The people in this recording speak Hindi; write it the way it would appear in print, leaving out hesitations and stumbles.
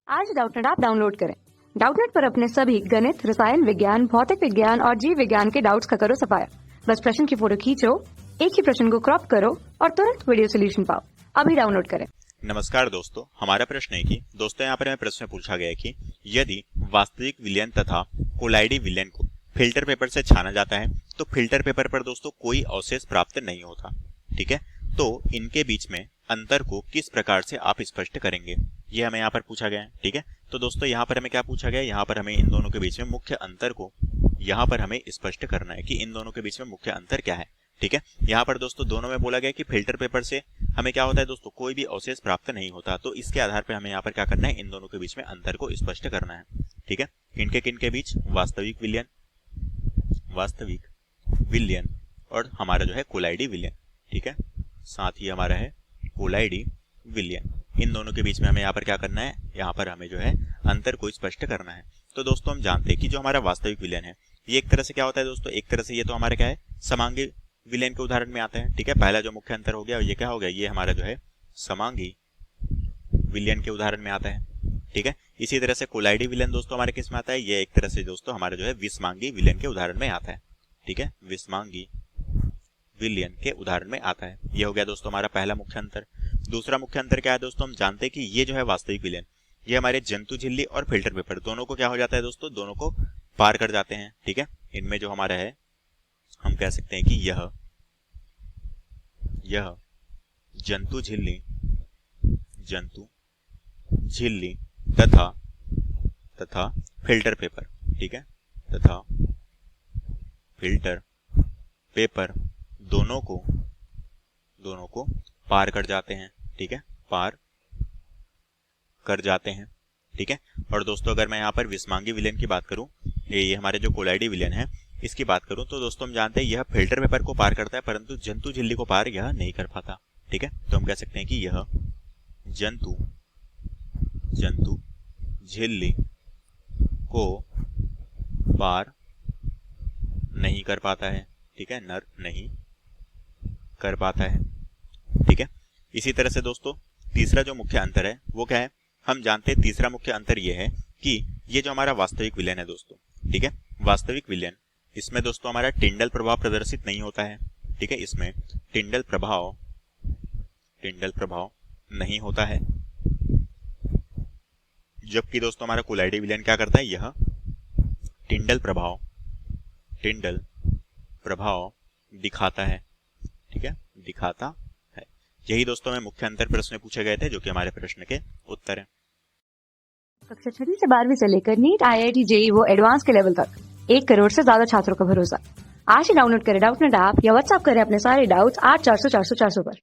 आज डाउटनेट ऐप डाउनलोड करें। डाउटनेट पर अपने सभी गणित, रसायन विज्ञान, भौतिक विज्ञान और जीव विज्ञान के डाउट्स का करो सफाया। बस प्रश्न की फोटो खींचो, एक ही प्रश्न को क्रॉप करो और तुरंत वीडियो सोल्यूशन पाओ। अभी डाउनलोड करें। नमस्कार दोस्तों, हमारा प्रश्न है कि दोस्तों यहाँ पर हमें प्रश्न पूछा गया है कि यदि वास्तविक विलयन तथा कोलाइडी विलयन को फिल्टर पेपर से छाना जाता है तो फिल्टर पेपर पर दोस्तों कोई अवशेष प्राप्त नहीं होता। ठीक है, तो इनके बीच में अंतर को किस प्रकार से आप स्पष्ट करेंगे, ये हमें यहाँ पर पूछा गया है। ठीक है, तो दोस्तों यहाँ पर हमें क्या पूछा गया है, यहाँ पर हमें इन दोनों के बीच में मुख्य अंतर को यहाँ पर हमें स्पष्ट करना है कि इन दोनों के बीच में मुख्य अंतर क्या है। ठीक है, यहाँ पर दोस्तों दोनों में बोला गया कि फिल्टर पेपर से हमें क्या होता है दोस्तों, कोई भी अवशेष प्राप्त नहीं होता। तो इसके आधार पर हमें यहाँ पर क्या करना है, इन दोनों के बीच में अंतर को स्पष्ट करना है। ठीक है, किन के बीच, वास्तविक विलयन और हमारा जो है कोलाइडी विलयन। ठीक है, साथ ही हमारा है कोलाइडी विलयन, इन दोनों के बीच में हमें यहाँ पर क्या करना है, यहाँ पर हमें जो है अंतर को स्पष्ट करना है। तो दोस्तों हम जानते हैं कि जो हमारा वास्तविक विलयन है ये एक तरह से क्या होता है दोस्तों, एक तरह से ये तो हमारा क्या है, समांगी विलयन के उदाहरण में आता है। ठीक है, पहला जो मुख्य अंतर हो गया ये क्या हो गया, ये हमारा जो है समांगी विलयन के उदाहरण में आता है। ठीक है, इसी तरह से कोलाइडी विलयन दोस्तों हमारे किस में आता है, ये एक तरह से दोस्तों हमारा जो है विषमांगी विलयन के उदाहरण में आता है। ठीक है, विषमांगी विलयन के उदाहरण में आता है। ये हो गया दोस्तों हमारा पहला मुख्य अंतर। दूसरा मुख्य अंतर क्या है दोस्तों, हम जानते हैं कि ये जो है वास्तविक विलयन ये हमारे जंतु झिल्ली और फिल्टर पेपर दोनों को क्या हो जाता है दोस्तों, दोनों को पार कर जाते हैं। ठीक है, इनमें जो हमारा है हम कह सकते हैं कि यह जंतु झिल्ली तथा फिल्टर पेपर। ठीक है, तथा फिल्टर पेपर दोनों को पार कर जाते हैं। ठीक है, पार कर जाते हैं। ठीक है, और दोस्तों अगर मैं यहाँ पर विषमांगी विलयन की बात करूं, ये हमारे जो कोलाइडी विलयन है इसकी बात करूं, तो दोस्तों हम जानते हैं यह फिल्टर पेपर को पार करता है परंतु जंतु झिल्ली को पार यह नहीं कर पाता। ठीक है, तो हम कह सकते हैं कि यह जंतु झिल्ली को पार नहीं कर पाता है। ठीक है, नर नहीं कर पाता है। ठीक है, इसी तरह से दोस्तों तीसरा जो मुख्य अंतर है वो क्या है, हम जानते हैं तीसरा मुख्य अंतर ये है कि ये जो हमारा वास्तविक विलयन है दोस्तों, ठीक है, वास्तविक विलयन इसमें दोस्तों हमारा टिंडल प्रभाव प्रदर्शित नहीं होता है। ठीक है, इसमें टिंडल प्रभाव नहीं होता है, जबकि दोस्तों हमारा कोलाइडी विलयन क्या करता है, यह टिंडल प्रभाव दिखाता है। ठीक है, दिखाता है। यही दोस्तों में मुख्य अंतर प्रश्न पूछे गए थे जो कि हमारे प्रश्न के उत्तर हैं। कक्षा 6 से 12वीं से लेकर नीट, IIT, JEE वो एडवांस के लेवल तक 1 करोड़ से ज्यादा छात्रों का भरोसा। आज ही डाउनलोड करें डाउटनेट ऐप या व्हाट्सएप करें अपने सारे डाउट्स 8400 400 400 पर।